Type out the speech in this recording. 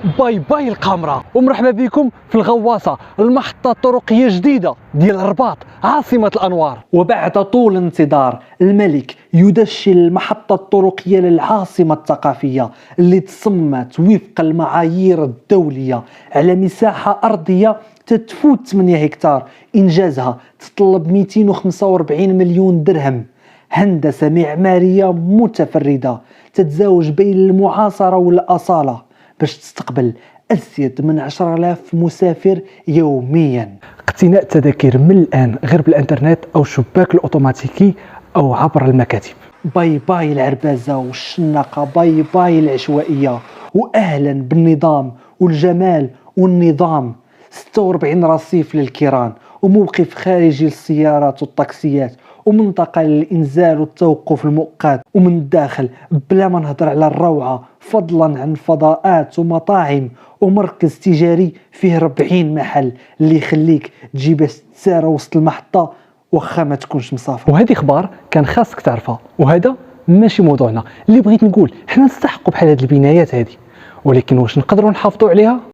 باي باي القمرة، ومرحبا بكم في الغواصة، المحطة الطرقية الجديدة ديال الرباط عاصمة الأنوار. وبعد طول انتظار الملك يدشن المحطة الطرقية للعاصمة الثقافية اللي تصممت وفق المعايير الدولية على مساحة أرضية تتفوت 8 هكتار. إنجازها تطلب 245 مليون درهم. هندسة معمارية متفردة تتزاوج بين المعاصرة والأصالة باش تستقبل أزيد من 10,000 مسافر يوميا. اقتناء تذاكر من الآن غير بالإنترنت أو الشباك الأوتوماتيكي أو عبر المكاتب. باي باي العربازة والشنقة، باي باي العشوائية، وأهلا بالنظام والجمال والنظام. 46 رصيف للكيران، وموقف خارجي للسيارات والطاكسيات، ومنطقة للإنزال والتوقف المؤقت. ومن الداخل بلا ما نهضر على الروعة، فضلا عن فضاءات ومطاعم ومركز تجاري فيه 40 محل اللي يخليك تجيب تسارة وسط المحطة واخا ما تكونش مسافر. وهذه اخبار كان خاصك تعرفها، وهذا ماشي موضوعنا. اللي بغيت نقول حنا نستحقوا بحال هذه البنايات هذه، ولكن واش نقدروا نحافظوا عليها؟